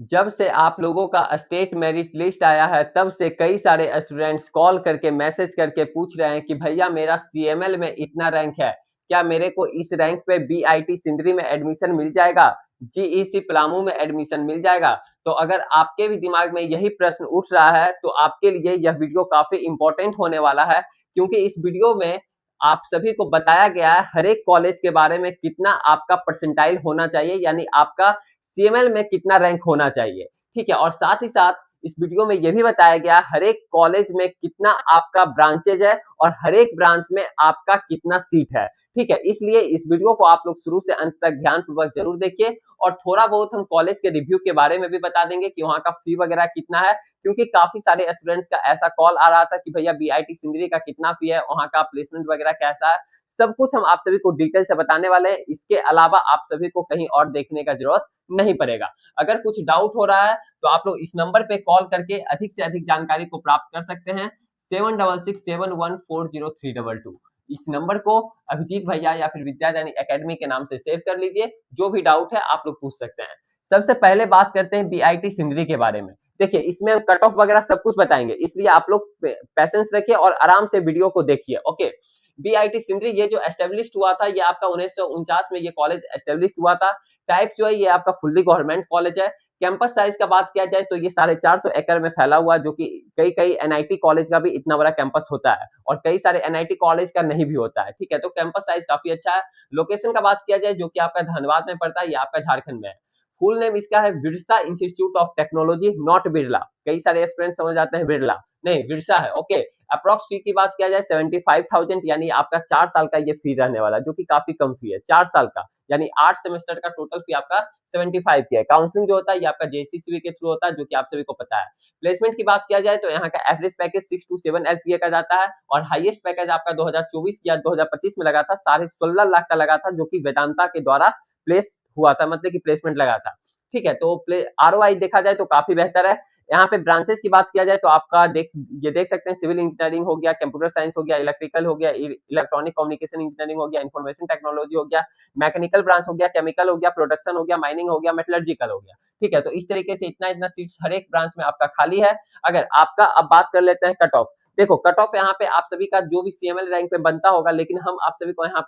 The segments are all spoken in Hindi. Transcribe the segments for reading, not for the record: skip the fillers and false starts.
जब से आप लोगों का स्टेट मेरिट लिस्ट आया है तब से कई सारे स्टूडेंट्स कॉल करके मैसेज करके पूछ रहे हैं कि भैया मेरा सीएमएल में इतना रैंक है, क्या मेरे को इस रैंक पे बीआईटी सिंदरी में एडमिशन मिल जाएगा, जीईसी पलामू में एडमिशन मिल जाएगा। तो अगर आपके भी दिमाग में यही प्रश्न उठ रहा है तो आपके लिए यह वीडियो काफी इंपॉर्टेंट होने वाला है, क्योंकि इस वीडियो में आप सभी को बताया गया है हर एक कॉलेज के बारे में कितना आपका परसेंटाइल होना चाहिए, यानी आपका सीएमएल में कितना रैंक होना चाहिए। ठीक है, और साथ ही साथ इस वीडियो में यह भी बताया गया हर एक कॉलेज में कितना आपका ब्रांचेज है और हर एक ब्रांच में आपका कितना सीट है। ठीक है, इसलिए इस वीडियो को आप लोग शुरू से अंत तक ध्यानपूर्वक जरूर देखिए, और थोड़ा बहुत हम कॉलेज के रिव्यू के बारे में भी बता देंगे कि वहां का फी वगैरह कितना है, क्योंकि काफी सारे स्टूडेंट्स का ऐसा कॉल आ रहा था कि भैया बीआईटी सिंदरी का कितना फी है, वहां का प्लेसमेंट वगैरह कैसा है। सब कुछ हम आप सभी को डिटेल से बताने वाले हैं। इसके अलावा आप सभी को कहीं और देखने का जरूरत नहीं पड़ेगा। अगर कुछ डाउट हो रहा है तो आप लोग इस नंबर पे कॉल करके अधिक से अधिक जानकारी को प्राप्त कर सकते हैं, 7667140322। इस नंबर को अभिजीत भैया या फिर विद्यादानी एकेडमी के नाम से सेव कर लीजिए। जो भी डाउट है आप लोग पूछ सकते हैं। सबसे पहले बात करते हैं बीआईटी सिंदरी के बारे में। देखिए, इसमें हम कट ऑफ वगैरह सब कुछ बताएंगे, इसलिए आप लोग पैसेंस रखिए और आराम से वीडियो को देखिए। ओके, बीआईटी सिंदरी ये जो एस्टेब्लिश हुआ था, ये आपका 1949 में ये कॉलेज एस्टेब्लिश हुआ था। टाइप जो है ये आपका फुल्ली गवर्नमेंट कॉलेज है। कैंपस साइज का बात किया जाए तो ये 450 एकड़ में फैला हुआ, जो कि कई कई एनआईटी कॉलेज का भी इतना बड़ा कैंपस होता है और कई सारे एनआईटी कॉलेज का नहीं भी होता है। ठीक है, तो कैंपस साइज काफी अच्छा है। लोकेशन का बात किया जाए जो कि आपका धनबाद में पड़ता है, ये आपका झारखंड में है। फुल नेम इसका है Birsa institute of technology, not Birla. कई सारे स्टूडेंट समझ जाते हैं बिरला, नहीं बिरसा है। ओके, अप्रॉक्स फी की बात किया जाए 75,000, यानी आपका 4 साल का ये फी रहने वाला, जो कि काफी कम फी है 4 साल का, यानी 8 सेमेस्टर का टोटल फी आपका 75 की है। काउंसलिंग जो होता है ये आपका जेसीसीबी के थ्रू होता है, जो कि आप सभी को पता है। प्लेसमेंट की बात किया जाए तो यहाँ का एवरेज पैकेज 6 to 7 एलपीए का जाता है, और हाईएस्ट पैकेज आपका 2024 या 2025 में लगा था 16.5 लाख का लगा था, जो कि वेदांता के द्वारा प्लेस हुआ था, मतलब कि प्लेसमेंट लगा था। ठीक है, तो आरओआई देखा जाए तो काफी बेहतर है। यहाँ पे ब्रांचेस की बात किया जाए तो आपका ये देख सकते हैं, सिविल इंजीनियरिंग हो गया, कंप्यूटर साइंस हो गया, इलेक्ट्रिकल हो गया, इलेक्ट्रॉनिक कम्युनिकेशन इंजीनियरिंग हो गया, इंफॉर्मेशन टेक्नोलॉजी हो गया, मैकेनिकल ब्रांच हो गया, केमिकल हो गया, प्रोडक्शन हो गया, माइनिंग हो गया, मेटलर्जिकल हो गया। ठीक है, तो इस तरीके से इतना इतना सीट्स हर एक ब्रांच में आपका खाली है। अगर आपका अब बात कर लेते हैं कट ऑफ। देखो, कट ऑफ यहाँ पे आप सभी का जो भी सीएमएल रैंक पे बनता होगा, लेकिन हम आप सभी को यहाँ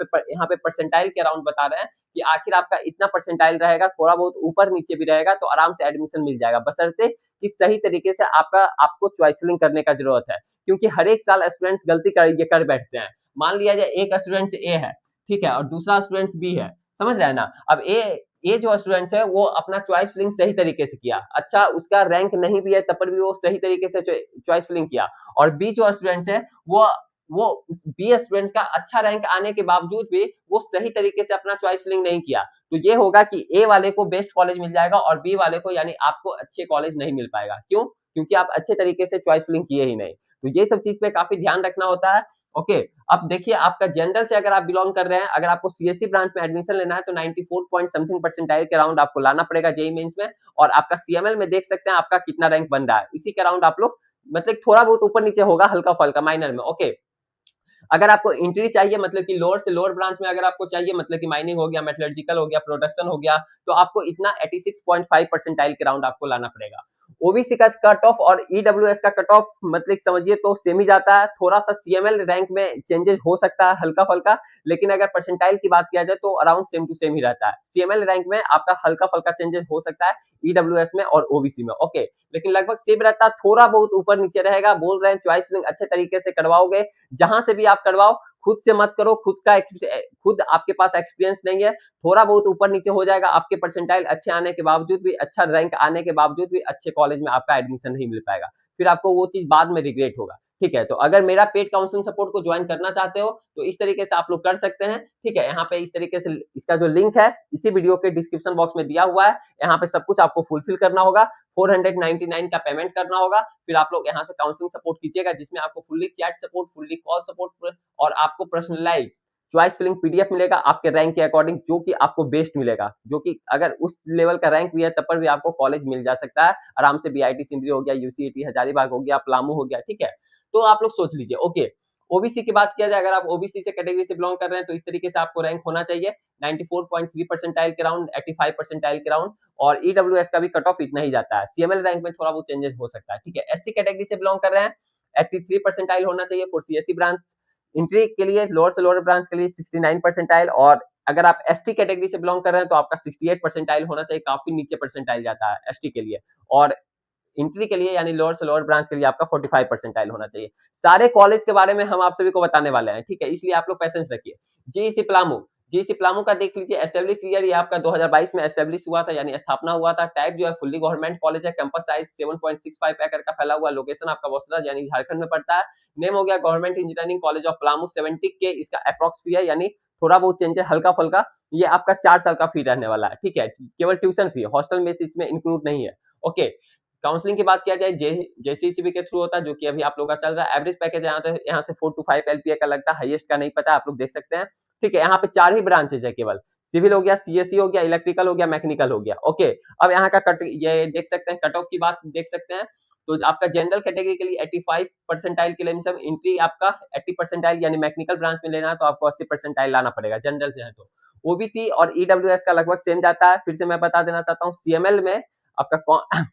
पे परसेंटाइल के अराउंड बता रहे हैं कि आखिर आपका इतना परसेंटाइल रहेगा, थोड़ा बहुत ऊपर नीचे भी रहेगा तो आराम से एडमिशन मिल जाएगा, बशर्ते कि सही तरीके से आपको चॉइस फिलिंग करने का जरूरत है। क्योंकि हर एक साल स्टूडेंट्स गलती कर बैठते हैं। मान लिया जाए एक स्टूडेंट ए है, ठीक है, और दूसरा स्टूडेंट बी है, समझ रहे हैं ना। अब ए जो स्टूडेंट्स है वो अपना चॉइस फिलिंग सही तरीके से किया, अच्छा उसका रैंक नहीं भी है तब पर भी वो सही तरीके से चॉइस फिलिंग किया, और बी जो स्टूडेंट्स है वो बी स्टूडेंट्स का अच्छा रैंक आने के बावजूद भी वो सही तरीके से अपना चॉइस फिलिंग नहीं किया, तो ये होगा कि ए वाले को बेस्ट कॉलेज मिल जाएगा और बी वाले को यानी आपको अच्छे कॉलेज नहीं मिल पाएगा। क्यों? क्योंकि आप अच्छे तरीके से चॉइस फिलिंग किए ही नहीं। तो ये सब चीज पे काफी ध्यान रखना होता है। ओके, अब देखिए, आपका जनरल से अगर आप बिलोंग कर रहे हैं, अगर आपको सीएससी ब्रांच में एडमिशन लेना है तो 94 पॉइंट समथिंग परसेंटाइल के अराउंड आपको लाना पड़ेगा जेईई मेंस में, और आपका सीएमएल में देख सकते हैं आपका कितना रैंक बन रहा है, इसी के अराउंड आप लोग, मतलब थोड़ा बहुत ऊपर नीचे होगा, हल्का फल्का माइनर में। ओके, अगर आपको एंट्री चाहिए, मतलब कि लोअर से लोअर ब्रांच में अगर आपको चाहिए, मतलब कि माइनिंग हो गया, मेटलर्जिकल हो गया, प्रोडक्शन हो गया, तो आपको इतना 86.5 परसेंटाइल के राउंड आपको लाना पड़ेगा। ओबीसी का कट ऑफ और ईडब्ल्यूएस का कट ऑफ मतलब समझिए तो सेम ही जाता है, थोड़ा सा सीएमएल रैंक में चेंजेस हो सकता है हल्का फल्का, लेकिन अगर परसेंटाइल की बात किया जाए तो अराउंड सेम टू सेम ही रहता है। सीएमएल रैंक में आपका हल्का फल्का चेंजेस हो सकता है ईडब्ल्यूएस में और ओबीसी में। ओके, लेकिन लगभग सेम रहता है, थोड़ा बहुत ऊपर नीचे रहेगा। बोल रहे हैं चॉइस फिलिंग अच्छे तरीके से करवाओगे, जहां से भी आप करवाओ खुद से मत करो, खुद आपके पास एक्सपीरियंस नहीं है, थोड़ा बहुत ऊपर नीचे हो जाएगा, आपके परसेंटाइल अच्छे आने के बावजूद भी, अच्छा रैंक आने के बावजूद भी अच्छे कॉलेज में आपका एडमिशन नहीं मिल पाएगा, फिर आपको वो चीज बाद में रिग्रेट होगा। ठीक है, तो अगर मेरा पेड काउंसलिंग सपोर्ट को ज्वाइन करना चाहते हो तो इस तरीके से आप लोग कर सकते हैं। ठीक है, यहाँ पे इस तरीके से इसका जो लिंक है इसी वीडियो के डिस्क्रिप्शन बॉक्स में दिया हुआ है, यहाँ पे सब कुछ आपको फुलफिल करना होगा, 499 का पेमेंट करना होगा, फिर आप लोग यहाँ से काउंसलिंग सपोर्ट कीजिएगा, जिसमें आपको fully chat support, fully call support और आपको पर्सनलाइज्ड चॉइस फिलिंग पीडीएफ मिलेगा आपके रैंक के अकॉर्डिंग, जो कि आपको बेस्ट मिलेगा, जो कि अगर उस लेवल का रैंक भी है तब पर भी आपको कॉलेज मिल जा सकता है आराम से। बीआईटी सिंदरी हो गया, यूसीईटी हजारीबाग हो गया, पलामू हो गया। ठीक है, तो आप लोग सोच लीजिए। ओके, ओबीसी की बात किया जाए, अगर आप ओबीसी से कैटेगरी से बिलोंग कर रहे हैं तो इस तरीके से आपको रैंक होना चाहिए 94.3 परसेंटाइल के राउंड, 85 परसेंटाइल के राउंड। और ईडब्ल्यूएस का भी कट ऑफ इतना ही जाता है। सीएमएल रैंक में थोड़ा बहुत चेंजेस हो सकता है, ठीक है। एससी कैटेगरी से बिलोंग कर रहे हैं 83 परसेंटाइल होना चाहिए फॉर सीएससी ब्रांच। इंट्री के लिए लोअर से लोअर ब्रांच के लिए 69 परसेंटाइल, और अगर आप एसटी कैटेगरी से बिलोंग कर रहे हैं तो आपका 68 परसेंटाइल होना चाहिए, काफी नीचे परसेंटाइल जाता है एसटी के लिए। और इंट्री के लिए यानी लोअर से लोअर ब्रांच के लिए आपका 45 परसेंटाइल होना चाहिए। सारे कॉलेज के बारे में हम आप सभी को बताने वाले हैं, ठीक है, इसलिए आप लोग पेशेंस रखिए। जेईसी प्लामू, जेईसी प्लामू का देख लीजिए एस्टेब्लिश ईयर, ये आपका 2022 में एस्टेब्लिश हुआ था, यानी स्थापना हुआ था। टाइप जो है फुल्ली गवर्नमेंट कॉलेज है। कैंपस साइज 7.65 एकड़ का फैला हुआ। लोकेशन आपका बॉसराज यानी झारखंड में पड़ता है। नेम हो गया government engineering college of Palamu. 70 के इसका अप्रॉक्स फी है, यानी थोड़ा बहुत चेंज है हल्का फुल्का। ये आपका 4 साल का फी रहने वाला है, ठीक है। केवल ट्यूशन फी, हॉस्टल में इसमें इंक्लूड नहीं है, ओके। काउंसलिंग की बात किया जाए जेसीसीबी के थ्रू होता है, जो कि अभी आप लोगों का चल रहा है। एवरेज पैकेज यहाँ से 4 to 5 एलपीए का लगता है, हाईएस्ट का नहीं पता, आप लोग देख सकते हैं, ठीक है। यहाँ पे 4 ही ब्रांचेज है केवल, सिविल हो गया, सीएससी हो गया, इलेक्ट्रिकल हो गया, मैकेनिकल हो गया, ओके। अब यहाँ का कट ये देख सकते हैं, कट ऑफ की बात देख सकते हैं। तो आपका जनरल कैटेगरी के लिए 85 परसेंटाइल के लिए एंट्री आपका 80 परसेंटाइल, यानी मैकेनिकल ब्रांच में लेना है तो आपको 80 परसेंटाइल लाना पड़ेगा जनरल से है तो। ओबीसी और ईडब्ल्यूएस का लगभग सेम जाता है। फिर से मैं बता देना चाहता हूँ, सीएमएल में आपका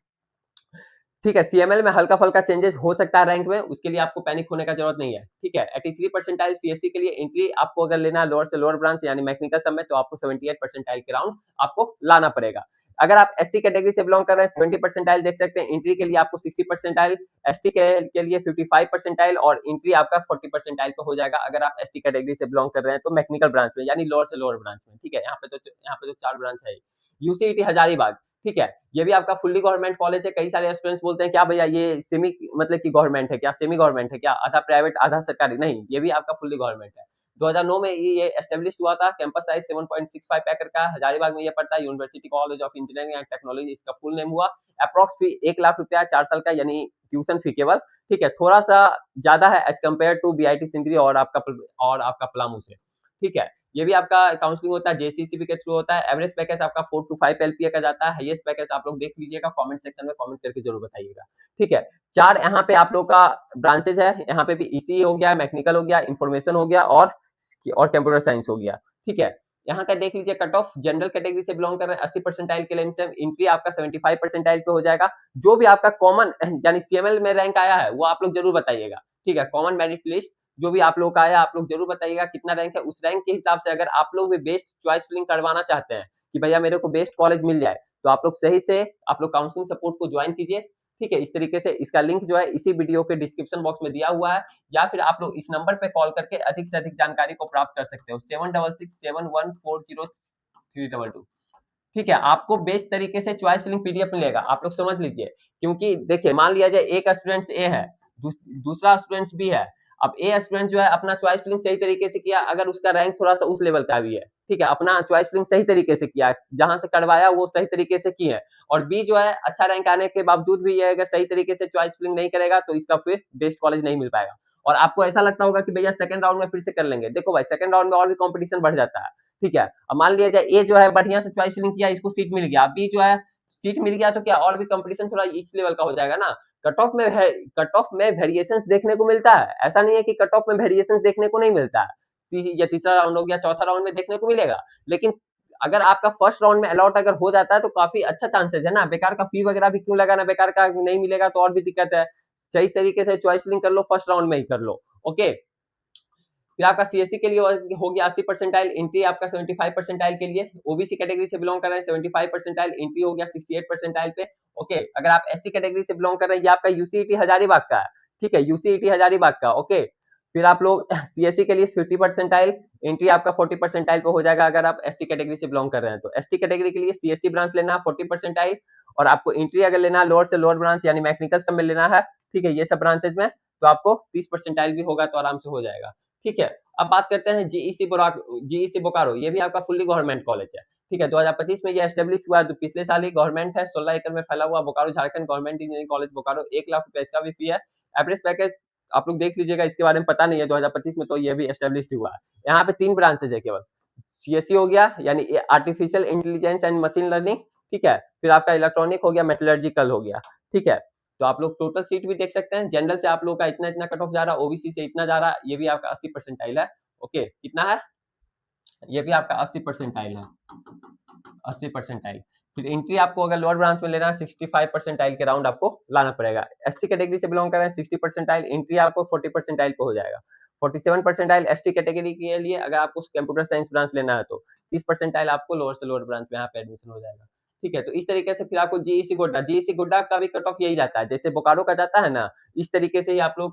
ठीक है, सीएमएल में हल्का फल्का चेंजेस हो सकता है रैंक में, उसके लिए आपको पैनिक होने का जरूरत नहीं है, ठीक है। 83 परसेंटाइल सीएससी के लिए एंट्री आपको अगर लेना है लोअर से लोअर ब्रांच यानी मैकेनिकल सब में, तो आपको 78 परसेंटाइल के राउंड आपको लाना पड़ेगा। अगर आप एससी कैटेगरी से बिलोंग कर रहे हैं 70 परसेंटाइल देख सकते हैं। एंट्री के लिए आपको 60 परसेंटाइल, एसटी के लिए 55 परसेंटाइल, और एंट्री आपका 40 परसेंटाइल पे हो जाएगा अगर आप एसटी कैटेगरी से बिलोंग कर रहे हैं तो मैकेनिकल ब्रांच में, यानी लोअर से लोअर ब्रांच में, ठीक है। यहाँ पे तो 4 ब्रांच है। यूसीईटी हजारीबाग, ठीक है, ये भी आपका फुल्ली गवर्नमेंट कॉलेज है। कई सारे स्टूडेंट्स बोलते हैं क्या भैया ये सेमी मतलब कि गवर्नमेंट है क्या, सेमी गवर्नमेंट है क्या, आधा प्राइवेट आधा सरकारी? नहीं, ये भी आपका फुल्ली गवर्नमेंट है। 2009 में ये एस्टेब्लिश हुआ था। कैंपस साइज 7.65 एकड़ का, हजारीबाग में ये पड़ता है। University college of engineering and technology इसका फुल नेम हुआ। अप्रॉक्स फी 1 लाख रुपया 4 साल का, यानी ट्यूशन फी केवल, ठीक है, थोड़ा सा ज्यादा है as compare to BIT Sindri और आपका प्लामू से, ठीक है। ये भी आपका काउंसलिंग होता है जेसीसीबी के थ्रू होता है। एवरेज पैकेज आपका 4 to 5 एलपीए का जाता है। हाईएस्ट पैकेज आप लोग देख लीजिएगा, कमेंट सेक्शन में कमेंट करके जरूर बताइएगा, ठीक है। 4 यहाँ पे आप लोग का ब्रांचेज है। यहाँ पे भी ईसी हो गया, मैकेनिकल हो गया, इंफॉर्मेशन हो गया और कंप्यूटर साइंस हो गया, ठीक है। यहाँ का देख लीजिए कट ऑफ, जनरल कैटेगरी से बिलोंग कर रहे हैं 80 परसेंटाइल के लिए एंट्री आपका 75 परसेंटाइल पे हो जाएगा। जो भी आपका कॉमन यानी सीएमएल में रैंक आया है वो आप लोग जरूर बताइएगा, ठीक है। कॉमन मेरिट लिस्ट जो भी आप लोग का आया आप लोग जरूर बताइएगा कितना रैंक है। उस रैंक के हिसाब से अगर आप लोग भी बेस्ट चॉइस फिलिंग करवाना चाहते हैं कि भैया मेरे को बेस्ट कॉलेज मिल जाए, तो आप लोग सही से आप लोग काउंसलिंग सपोर्ट को ज्वाइन कीजिए, ठीक है। इस तरीके से इसका लिंक जो है इसी वीडियो के डिस्क्रिप्शन बॉक्स में दिया हुआ है, या फिर आप लोग इस नंबर पे कॉल करके अधिक से अधिक जानकारी को प्राप्त कर सकते हो, 7667140322, ठीक है। आपको बेस्ट तरीके से चॉइस फिलिंग पीडीएफ मिलेगा, आप लोग समझ लीजिए। क्योंकि देखिए मान लिया जाए एक स्टूडेंट ए है, दूसरा स्टूडेंट बी है। अब ए स्टूडेंट जो है अपना चॉइस फिलिंग सही तरीके से किया, अगर उसका रैंक थोड़ा सा उस लेवल का भी है, ठीक है, अपना चॉइस फिलिंग सही तरीके से किया, जहां से करवाया वो सही तरीके से की है। और बी जो है अच्छा रैंक आने के बावजूद भी ये अगर सही तरीके से चॉइस फिलिंग नहीं करेगा तो इसका फिर बेस्ट कॉलेज नहीं मिल पाएगा। और आपको ऐसा लगता होगा कि भैया सेकंड राउंड में फिर से कर लेंगे, देखो भाई सेकंड राउंड में और भी कंपटीशन बढ़ जाता है, ठीक है। अब मान लिया जाए ए जो है बढ़िया से चॉइस फिलिंग किया, इसको सीट मिल गया, बी जो है सीट मिल गया, तो क्या और भी कंपटीशन थोड़ा इस लेवल का हो जाएगा ना। कट ऑफ में वेरिएशंस देखने को मिलता है, ऐसा नहीं है कि कट ऑफ में वेरिएशंस देखने को नहीं मिलता है। या तीसरा राउंड हो गया, चौथा राउंड में देखने को मिलेगा, लेकिन अगर आपका फर्स्ट राउंड में अलॉट अगर हो जाता है तो काफी अच्छा चांसेस है ना। बेकार का फी वगैरह भी क्यों लगाना, बेकार का नहीं मिलेगा तो और भी दिक्कत है। सही तरीके से चॉइस फिलिंग कर लो, फर्स्ट राउंड में ही कर लो, ओके। फिर आपका सीएससी के लिए हो गया 80 परसेंटाइल, एंट्री आपका 75 परसेंटाइल के लिए। ओबीसी कैटेगरी से बिलोंग कर रहे हैं 75 परसेंटाइल, एंट्री हो गया 68 परसेंटाइल पे, ओके। अगर आप एससी कैटेगरी से बिलोंग कर रहे हैं, ये आपका यूसीईटी हजारीबाग का है, ठीक है, यूसीईटी हजारीबाग का, ओके। फिर आप लोग सीएससी के लिए 50 परसेंटाइल, एंट्री आपका 40 परसेंटाइल पे हो जाएगा अगर आप एसटी कैटेगरी से बिलोंग कर रहे हैं तो। एसटी कैटेगरी के लिए सीएससी ब्रांच लेना 40 परसेंटाइल, और आपको एंट्री अगर लेना है लोअर से लोअर ब्रांच यानी मैकेनिकल सब में लेना है, ठीक है, ये सब ब्रांचेज में, तो आपको 30 परसेंटाइल भी होगा तो आराम से हो जाएगा, ठीक है। अब बात करते हैं जीईसी बोकारो, ये भी आपका फुल्ली गवर्नमेंट कॉलेज है, ठीक है। 2025 में ये एस्टेब्लिश हुआ, तो पिछले साल ही गवर्नमेंट है। 16 एकड़ में फैला हुआ Bokaro Jharkhand government engineering college Bokaro, 1 lakh रुपया इसका भी फी है। एवरेज पैकेज आप लोग देख लीजिएगा, इसके बारे में पता नहीं है 2025 में, तो ये भी एस्टेब्लिश हुआ है। यहाँ पे 3 ब्रांचेज है केवल, सीएससी हो गया यानी artificial intelligence and machine learning, ठीक है। फिर आपका इलेक्ट्रॉनिक हो गया, मेटलर्जिकल हो गया, ठीक है। तो आप लोग टोटल सीट भी देख सकते हैं। जनरल से आप लोग का इतना इतना कट ऑफ जा रहा है, ओबीसी से इतना जा रहा है, ये भी आपका 80 परसेंटाइल है, ओके। कितना है, ये भी आपका 80 परसेंटाइल है, 80 परसेंटाइल। फिर एंट्री आपको अगर लोअर ब्रांच में लेना है 65 परसेंटाइल के राउंड आपको लाना पड़ेगा। एससी कैटेगरी से बिलोंग कर रहे हैं 60 परसेंटाइल, एंट्री आपको 40 परसेंटाइल पे हो जाएगा। 47 परसेंटाइल एसटी कैटेगरी के लिए अगर आपको कंप्यूटर साइंस ब्रांच लेना है तो 30 परसेंटाइल आपको लोअर से लोअर ब्रांच में यहाँ पे एडमिशन हो जाएगा। ठीक है, तो इस तरीके से फिर आपको जेईसी गोड्डा, जेईसी गोड्डा का भी कट ऑफ यही जाता है, जैसे बोकारो का जाता है ना, इस तरीके से ही आप लोगों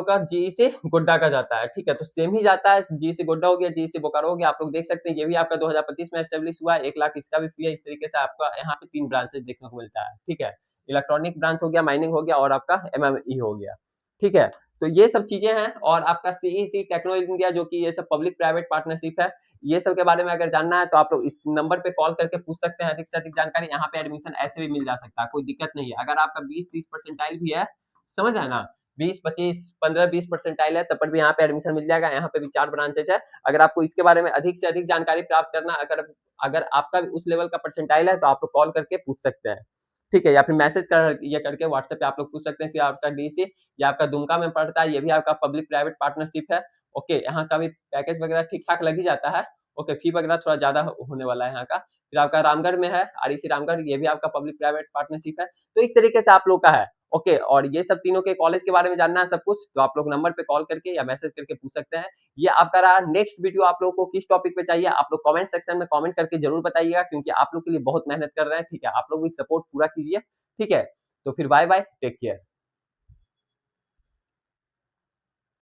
का जेई से गोड्डा का जाता है। ठीक है, तो सेम ही जाता है, जेई से गोड्डा हो गया, जेई से बोकारो हो गया। आप लोग देख सकते हैं ये भी आपका 2025 में एस्टेब्लिश हुआ है, 1 लाख इसका भी फी है। इस तरीके से आपका यहाँ पे 3 ब्रांचेस देखने को मिलता है। ठीक है, इलेक्ट्रॉनिक ब्रांच हो गया, माइनिंग हो गया और आपका एमएमई हो गया। ठीक है, तो ये सब चीजें हैं। और आपका सीईसी टेक्नो इंडिया जो कि ये सब पब्लिक प्राइवेट पार्टनरशिप है, ये सब के बारे में अगर जानना है तो आप लोग इस नंबर पे कॉल करके पूछ सकते हैं अधिक से अधिक जानकारी। यहाँ पे एडमिशन ऐसे भी मिल जा सकता है, कोई दिक्कत नहीं है। अगर आपका 20-30 परसेंटाइल भी है, समझ रहे हैं ना, 20, 25, 15, 20 परसेंटाइल है तब पर भी यहाँ पे एडमिशन मिल जाएगा। यहाँ पे भी 4 ब्रांचेज है। अगर आपको इसके बारे में अधिक से अधिक जानकारी प्राप्त करना, अगर आपका भी उस लेवल का परसेंटाइल है तो आप लोग कॉल करके पूछ सकते हैं। ठीक है, या फिर मैसेज कर ये करके व्हाट्सएप पे आप लोग पूछ सकते हैं कि आपका डीसी या आपका दुमका में पड़ता है, ये भी आपका पब्लिक प्राइवेट पार्टनरशिप है। ओके, यहाँ का भी पैकेज वगैरह ठीक ठाक लग ही जाता है। ओके, फी वगैरह थोड़ा ज्यादा होने वाला है यहाँ का। फिर आपका रामगढ़ में है, आरईसी रामगढ़, ये भी आपका पब्लिक प्राइवेट पार्टनरशिप है। तो इस तरीके से आप लोग का है। ओके, और ये सब तीनों के कॉलेज के बारे में जानना है सब कुछ, तो आप लोग नंबर पे कॉल करके या मैसेज करके पूछ सकते हैं। ये आपका रहा। नेक्स्ट वीडियो आप लोगों को किस टॉपिक पे चाहिए, आप लोग कमेंट सेक्शन में कमेंट करके जरूर बताइएगा, क्योंकि आप लोग के लिए बहुत मेहनत कर रहे हैं। ठीक है, आप लोग भी सपोर्ट पूरा कीजिए। ठीक है, तो फिर बाय बाय, टेक केयर।